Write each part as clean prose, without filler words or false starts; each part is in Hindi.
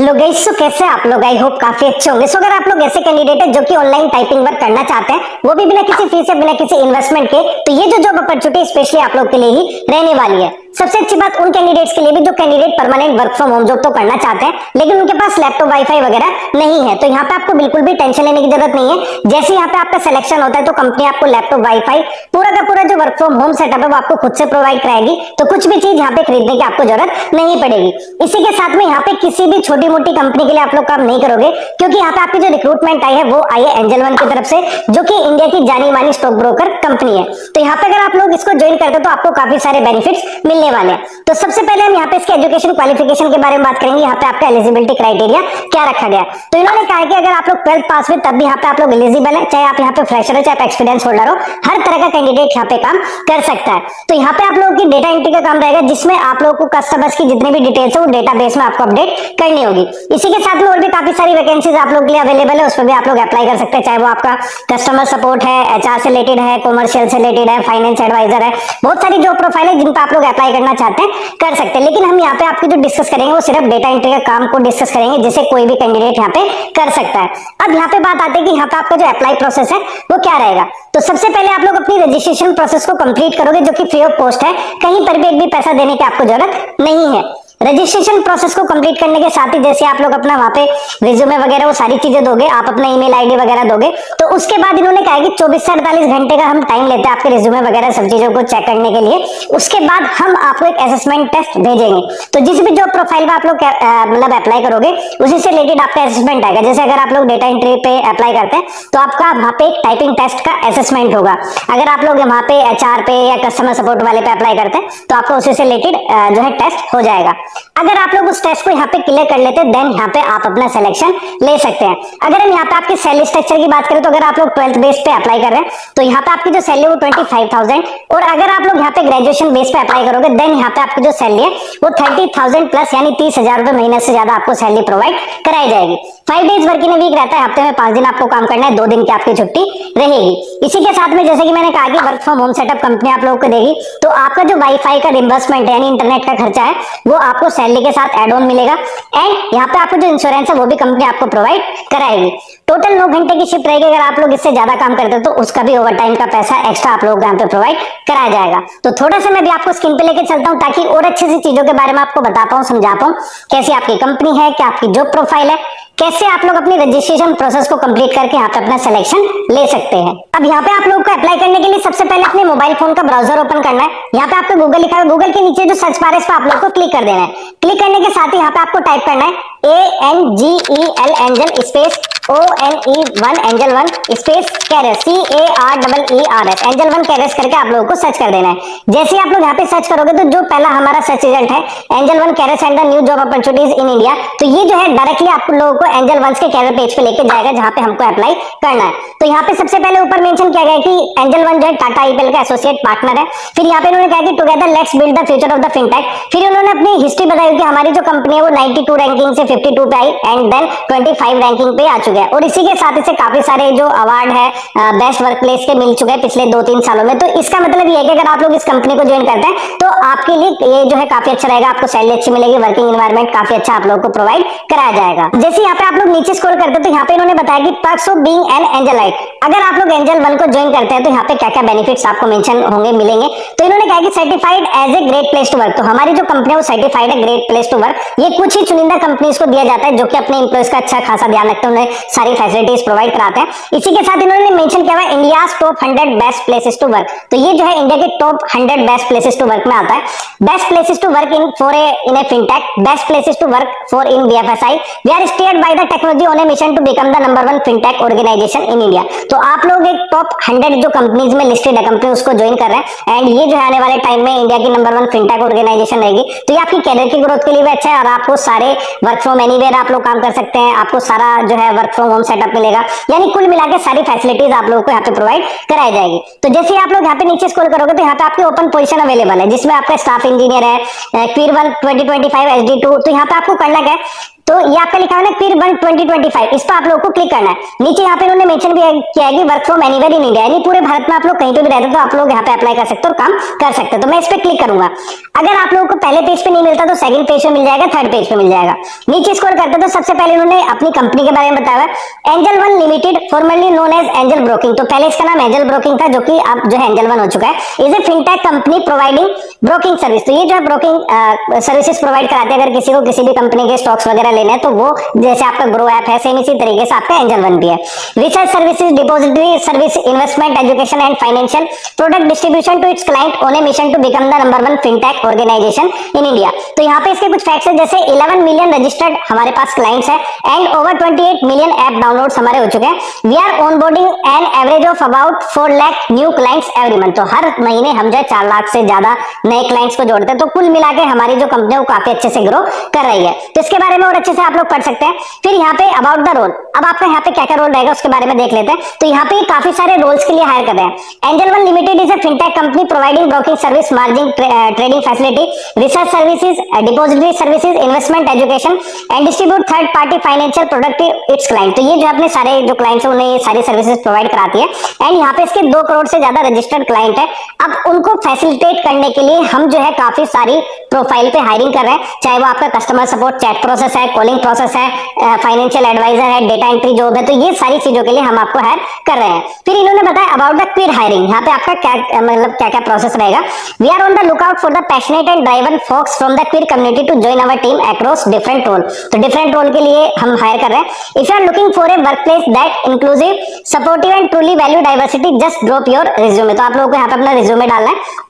हेलो गाइस, सो कैसे आप लोग? आई होप काफी अच्छे होंगे। सो अगर आप लोग ऐसे कैंडिडेट है जो कि ऑनलाइन टाइपिंग वर्क करना चाहते हैं, वो भी बिना किसी फीस या बिना किसी इन्वेस्टमेंट के, तो ये जो जॉब अपॉर्चुनिटी स्पेशली आप लोग के लिए ही रहने वाली है। सबसे अच्छी बात उन कैंडिडेट्स के लिए भी जो candidate permanent work from home job तो करना चाहते हैं, लेकिन उनके पास लैपटॉप वाईफाई वगैरह नहीं है। तो यहाँ पे आपको बिल्कुल भी टेंशन लेने की जरूरत नहीं है। जैसे यहाँ पे आपका सिलेक्शन होता है तो कंपनी आपको लैपटॉप वाईफाई पूरा का पूरा जो वर्क फ्रॉम होम सेटअप है वो आपको खुद से प्रोवाइड कराएगी। तो कुछ भी चीज यहाँ पे खरीदने की आपको जरूरत नहीं पड़ेगी। इसी के साथ में यहाँ पे किसी भी छोटी मोटी कंपनी के लिए आप लोग काम नहीं करोगे, क्योंकि यहाँ पे आपकी जो रिक्रूटमेंट आई है वो आई है एंजल वन की तरफ से, जो कि इंडिया की जानी मानी स्टॉक ब्रोकर कंपनी है। तो यहाँ पे अगर आप लोग इसको ज्वाइन करते हो तो आपको काफी सारे बेनिफिट्स मिलने वाले हैं। तो सबसे पहले हम यहाँ पे इसके एजुकेशन क्वालिफिकेशन के बारे में बात करेंगे। यहाँ पे आपका एलिजिबिलिटी क्राइटेरिया क्या रखा गया। तो इन्होंने कहा है कि अगर आप लोग 12th पास हुए तब भी यहाँ पे आप लोग एलिजिबल है, चाहे आप यहाँ पे फ्रेशर हो चाहे आप एक्सपीरियंस होल्डर हो, हर तरह का कैंडिडेट यहाँ पे काम कर सकता है। तो यहाँ पे आप लोगों की डेटा एंट्री का काम रहेगा, जिसमें आप लोगों को कस्टमर्स की जितनी भी डिटेल्स है वो डेटाबेस में आपको अपडेट करनी होगी। इसी के साथ में और भी काफी सारी वैकेंसीज आप लोग के लिए अवेलेबल है, उस पर भी आप लोग अप्लाई कर सकते हैं, चाहे वो आपका कस्टमर सपोर्ट है, एचआर से रिलेटेड है, कॉमर्शियल से रिलेटेड है, फाइनेंस एडवाइजर है। बहुत सारी जॉब प्रोफाइल है जिन पर आप लोग अप्लाई करना चाहते हैं कर सकते हैं। लेकिन हम यहाँ पे आपकी जो डिस्कस करेंगे वो सिर्फ डेटा एंट्री का काम को डिस्कस करेंगे, जिसे कोई भी कैंडिडेट यहाँ पे कर सकता है। अब यहाँ पे बात आती है कि यहाँ पे आपका जो अप्लाई प्रोसेस है वो क्या रहेगा। तो सबसे पहले आप लोग अपनी रजिस्ट्रेशन प्रोसेस को कंप्लीट करोगे, जो कि फ्री ऑफ कॉस्ट है, कहीं पर भी एक भी पैसा देने की आपको जरूरत नहीं है। रजिस्ट्रेशन प्रोसेस को कंप्लीट करने के साथ ही जैसे आप लोग अपना वहां पे रिज्यूमे वगैरह वो सारी चीजें दोगे, आप अपना ईमेल आईडी वगैरह दोगे, तो उसके बाद इन्होंने कहा है कि 24 से 48 घंटे का हम टाइम लेते हैं आपके रिज्यूमे वगैरह सब चीजों को चेक करने के लिए। उसके बाद हम आपको एक असेसमेंट टेस्ट भेजेंगे। तो जिस भी जॉब प्रोफाइल में आप लोग मतलब अप्लाई करोगे उसी से रिलेटेड आपका असेसमेंट आएगा। जैसे अगर आप लोग डेटा एंट्री पे अप्लाई करते हैं तो आपका वहां पे एक टाइपिंग टेस्ट का असेसमेंट होगा। अगर आप लोग वहां पे एचआर पे या कस्टमर सपोर्ट वाले पे अप्लाई करते हैं तो आपको उसी से रिलेटेड जो है टेस्ट हो जाएगा। अगर आप लोग उस टेस्ट को यहाँ पे क्लियर कर लेते हैं देन यहाँ पे आप अपना सिलेक्शन ले सकते हैं। अगर हम यहाँ पे आपकी सैलरी स्ट्रक्चर की बात करें तो अगर आप लोग 12th बेस पे अप्लाई कर रहे हैं तो यहाँ पे आपकी जो सैलरी वो 25,000, और अगर आप लोग यहाँ पे ग्रेजुएशन बेस पे अप्लाई करोगे देन यहाँ पे आपकी जो सैलरी है वो 30,000 प्लस यानी 30,000 रुपए महीने से ज्यादा आपको सैलरी प्रोवाइड कराई जाएगी। 5 डेज वर्किंग वीक रहता है, हफ्ते में 5 दिन आपको काम करना है, 2 दिन की आपकी छुट्टी रहेगी। इसी के साथ में जैसे कि मैंने कहा कि work from home setup company आप लोगों को देगी, तो आपका जो वाईफाई का रिम्बर्समेंट है यानी इंटरनेट का खर्चा है वो आपको सैलरी के साथ एड ऑन मिलेगा। एंड यहाँ पे आपको जो इंश्योरेंस है वो भी कंपनी आपको प्रोवाइड कराएगी। टोटल 9 घंटे की शिफ्ट रहेगी। अगर आप लोग इससे ज्यादा काम करते हो तो उसका भी ओवर टाइम का पैसा एक्स्ट्रा आप लोग यहाँ पे प्रोवाइड कराया जाएगा। तो थोड़ा सा मैं भी आपको स्क्रीन पे लेके चलता हूँ ताकि और अच्छे से चीजों के बारे में आपको बता पाऊँ, समझा पाऊँ कैसी आपकी कंपनी है, क्या आपकी जॉब प्रोफाइल है, कैसे आप लोग अपनी रजिस्ट्रेशन प्रोसेस को कंप्लीट करके यहाँ पे अपना सिलेक्शन ले सकते हैं। अब यहाँ पे आप लोग को अप्लाई करने के लिए सबसे पहले अपने मोबाइल फोन का ब्राउजर ओपन करना है। यहाँ पे आपको गूगल लिखा है, गूगल के नीचे जो सर्च बार है इस पर आप लोग को क्लिक कर देना है। क्लिक करने के साथ ही यहाँ पे आपको टाइप करना है ANGEL angel space ONE1 angel 1 space carriers CAREERS angel 1 carriers करके आप लोगों को सर्च कर देना है। जैसे आप लोग यहाँ पे सर्च करोगे तो जो पहला हमारा सर्च रिजल्ट है angel 1 carriers and the new job opportunities in India, तो ये जो है डायरेक्टली आप लोगों को एंजल 1 के कैरियर पेज पे लेके जाएगा जहाँ पे हमको अप्लाई करना है। तो यहाँ पे सबसे पहले ऊपर मेंशन किया गया है कि एंजल 1 जो है टाटा आईपीएल का एसोसिएट पार्टनर है। फिर यहाँ पे उन्होंने कहा कि together let's build the future of the fintech. फिर उन्होंने अपनी हिस्ट्री बताई कि हमारी जो कंपनी है वो 92 रैंकिंग से 52 पे आई एंड देन 25 रैंकिंग पे आ चुका है। और इसी के साथ इसे काफी सारे जो अवार्ड है बेस्ट वर्क प्लेस के मिल चुके हैं पिछले 2-3 सालों में। तो इसका मतलब ये है कि अगर आप लोग इस कंपनी को ज्वाइन करते हैं तो आपके लिए ये जो है काफी अच्छा रहेगा, आपको सैलरी अच्छी मिलेगी, वर्किंग एनवायरनमेंट काफी अच्छा आप लोगों को प्रोवाइड कराया जाएगा। जैसे यहाँ पे आप लोग नीचे स्क्रॉल करते हैं तो यहाँ पे इन्होंने बताया कि पर्क्स ऑफ बीइंग एन एंजलाइट। अगर आप लोग एंजल 1 को ज्वाइन करते हैं तो यहाँ पे क्या क्या बेनिफिट्स आपको मेंशन होंगे मिलेंगे। तो इन्होंने कहा कि certified as a great place to work. तो हमारी जो कंपनी है वो सर्टिफाइड है ग्रेट प्लेस टू वर्क। ये कुछ ही चुनिंदा कंपनीज को दिया जाता है जो कि अपने एम्प्लॉयज का अच्छा खासा ध्यान रखते हैं, उन्हें सारी फैसिलिटीज प्रोवाइड कराते हैं। इसी के साथ इन्होंने मेंशन किया है India's top 100 best places to work. तो ये जो है इंडिया के top 100 best places to work में आता है। Best places to work in a fintech, best places to work for in BFSI, we are steered by the technology on a mission to become the number 1 fintech organisation in India. तो आप लोग एक टॉप 100 जो कंपनीज में लिस्टेड है कंपनी उसको ज्वाइन कर रहे हैं एंड ये जो है आने वाले टाइम में इंडिया की नंबर 1 फिनटेक ऑर्गेनाइजेशन रहेगी। तो ये आपकी कैरियर की ग्रोथ के लिए भी अच्छा है और आपको सारे वर्क फ्रॉम एनीवेयर आप लोग काम कर सकते हैं, आपको सारा जो है वर्क फ्रॉम होम सेटअप मिलेगा, यानी कुल मिला के सारी फैसिलिटीज आप लोगों को यहाँ पे प्रोवाइड कराई जाएगी। तो जैसे आप लोग यहाँ पे नीचे स्क्रॉल करोगे तो यहाँ पे आपकी ओपन पोजीशन अवेलेबल है जिसमें आपका स्टाफ इंजीनियर है, क्वीर 1 2025 SD2। तो यहाँ पे आपको करना क्या है, तो ये आपका लिखा है ना क्विर 1 2025, इस पर आप लोगों को क्लिक करना है। नीचे यहाँ पे इन्होंने मेंशन भी किया है कि work from anywhere in India, यानी पूरे भारत में आप लोग कहीं पे भी रहते हो तो आप लोग यहाँ पे अप्लाई कर सकते हो और काम कर सकते हो। तो मैं इस पे क्लिक करूंगा। अगर आप लोगों को पहले पेज पे नहीं मिलता तो सेकंड पेज पे मिल जाएगा, थर्ड पेज पे मिल जाएगा। नीचे स्क्रॉल करते तो सबसे पहले इन्होंने अपनी कंपनी के बारे में बताया है, Angel One Limited formerly known as Angel Broking. तो पहले इसका नाम एंजल ब्रोकिंग था, जो कि अब जो है एंजल वन हो चुका है। Is a fintech company providing broking service. तो ये जो है ब्रोकिंग सर्विसेज प्रोवाइड कराते हैं। अगर किसी को किसी भी कंपनी के स्टॉक्स वगैरह लेने हैं तो वो जैसे आपका ग्रो ऐप है, सेम इसी तरीके से आपका एंजल वन भी है। Research services, depository service, investment, education and financial product distribution to its client on a mission to become the number 1 fintech organisation in India. तो यहाँ पे इसके कुछ फैक्ट्स है, जैसे 11 मिलियन रजिस्टर्ड हमारे पास क्लाइंट्स है and over 28 million app downloads हमारे हो चुके हैं। We are onboarding an average of about 4 lakh new clients every month. तो हर महीने हम जो है 4 लाख से ज्यादा नए क्लाइंट्स को जोड़ते हैं। तो कुल मिला के हमारी जो कंपनी है वो काफी अच्छे से ग्रो कर रही है। तो इसके बारे में और अच्छे से आप लोग पढ़ सकते हैं। फिर यहाँ पे अबाउट द रोल, अब आपका यहाँ पे क्या क्या रोल रहेगा उसके बारे में देख लेते हैं। तो यहाँ पे काफी सारे रोल्स के लिए हायर कर रहे हैं। Angel One limited is a fintech company providing broking service, margin trading facility, research services, depository services, investment, education and distribute third party financial product it's client. तो ये जो अपने सारे जो क्लाइंट्स है उन्हें ये सारी सर्विसेज प्रोवाइड कराती है। एंड यहाँ पे इसके 2 करोड़ से ज्यादा रजिस्टर्ड क्लाइंट है। अब उनको फैसिलिटेट करने के लिए हम जो है काफी सारी प्रोफाइल पे हायरिंग कर रहे हैं, चाहे वो आपका कस्टमर सपोर्ट, चैट प्रोसेस है, कॉलिंग प्रोसेस है, फाइनेंशियल एडवाइजर है, डेटा एंट्री जॉब है। तो ये सारी चीजों के लिए हम आपको हायर कर रहे हैं। फिर इन्होंने बताया अबाउट द क्विर हायरिंग, यहाँ पे आपका क्या मतलब क्या क्या प्रोसेस रहेगा। We are on the lookout for the passionate and driven folks from the queer community to join our team across different role. तो डिफरेंट रोल के लिए हम हायर कर रहे हैं। If you are looking for a work place that inclusive, supportive and truly value diversity, just drop your resume. तो आप लोगों को यहाँ पे अपना रिज्यूमे डालना है।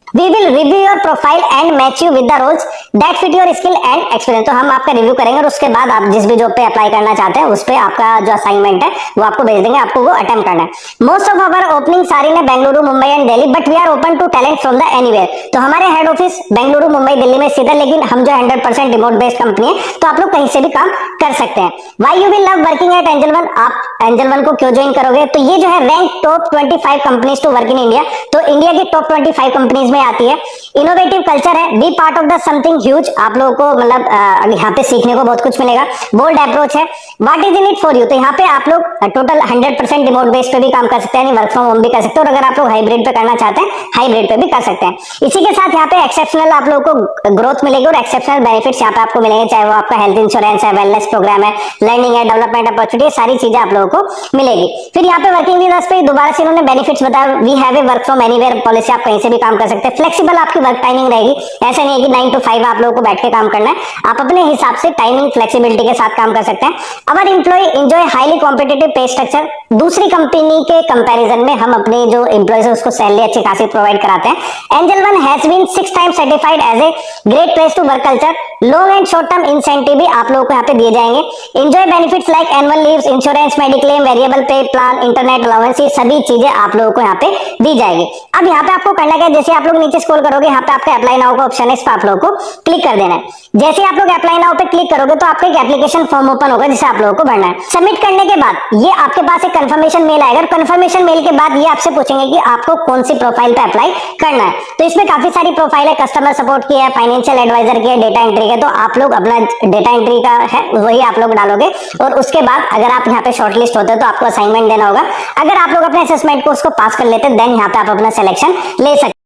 We will review your profile and match you with the roles that fit your skill and experience। तो हम आपका रिव्यू करेंगे और उसके बाद आप जिस भी जॉब पे अप्लाई करना चाहते हैं उस पे आपका जो असाइनमेंट है वो आपको भेज देंगे, आपको वो अटेम्प्ट करना है। Most of our openings are in Bengaluru, Mumbai and Delhi, but we are open to talent from the anywhere. तो हमारे हेड ऑफिस बेंगलुरु, मुंबई, दिल्ली में स्थित है, लेकिन हम जो 100% रिमोट बेस्ड कंपनी है तो आप लोग कहीं से भी काम कर सकते हैं। Why you will love working at Angel One, आप एंजल वन को क्यों ज्वाइन करोगे? तो ये जो है rank top 25 companies to work in India. तो इंडिया की टॉप 25 कंपनीज में आती है। इनोवेटिव कल्चर है, be part of the something huge. आप लोगों को मतलब यहाँ पे सीखने को बहुत कुछ मिलेगा। बोल्ड अप्रोच है, what is in it for you. तो यहाँ पे आप लोग टोटल 100% रिमोट बेस पे भी काम कर सकते हैं, वर्क फ्रॉम होम भी कर सकते हैं, और अगर आप लोग हाइब्रिड पे करना चाहते हैं हाइब्रिड पे भी कर सकते हैं। इसी के साथ यहाँ पे एक्सेप्शनल आप लोगों को ग्रोथ मिलेगी और एक्सेप्शनल बेनिफिट्स यहाँ पे आपको मिलेंगे, चाहे वो आपका हेल्थ इंश्योरेंस है, वेलनेस प्रोग्राम है, लर्निंग है, डेवलपमेंट अपॉर्चुनिटी, सारी चीजें आप लोगों को मिलेगी। फिर यहाँ पे वर्किंग विद अस पे दोबारा से इन्होंने बेनिफिट्स बताया। We have a work from anywhere policy, आप कहीं से भी काम कर सकते हैं। फ्लेक्सिबल आपकी वर्क टाइमिंग रहेगी, ऐसा नहीं है कि 9 to 5 आप लोगों को बैठ के काम करना है, आप अपने हिसाब से टाइमिंग फ्लेक्सिबिलिटी के साथ काम कर सकते हैं। अवर एम्प्लॉय एंजॉय हाईली कॉम्पिटिटिव पे स्ट्रक्चर, दूसरी कंपनी के कंपैरिजन में हम अपने जो एम्प्लॉयज है उसको सैलरी अच्छी खासी प्रोवाइड कराते हैं। Angel One has been 6 times certified as a great place to work culture. Long and short term incentive भी आप लोगों को यहाँ पे दिए जाएंगे। Enjoy benefits like annual leaves, insurance, mediclaim, variable pay plan, internet allowance, ये सभी चीजें आप लोगों को यहाँ पे दी जाएगी। अब यहाँ पे आपको करना क्या है, जैसे आप लोग नीचे स्क्रॉल करोगे यहाँ पे आपका अप्लाई नाउ का ऑप्शन है, इस पर आप लोगों को क्लिक कर देना है। जैसे आप लोग अप्लाई नाउ पे क्लिक करोगे तो आपका एक एप्लीकेशन फॉर्म ओपन होगा जिसे आप लोगों को भरना है। सबमिट करने के बाद ये आपके पास एक कंफर्मेशन मेल आएगा। कंफर्मेशन मेल के बाद ये आपसे पूछेंगे कि आपको कौन सी प्रोफाइल पे अप्लाई करना है। तो इसमें काफी सारी प्रोफाइल है, कस्टमर सपोर्ट की है, फाइनेंशियल एडवाइजर की है, डेटा एंट्री की है। तो आप लोग अपना डेटा एंट्री का है वही आप लोग डालोगे और उसके बाद अगर आप यहाँ पे शॉर्टलिस्ट होते हो तो आपको असाइनमेंट देना होगा। अगर आप लोग अपने असेसमेंट को उसको पास कर लेते हैं देन यहाँ पे आप अपना सिलेक्शन ले सकते हैं।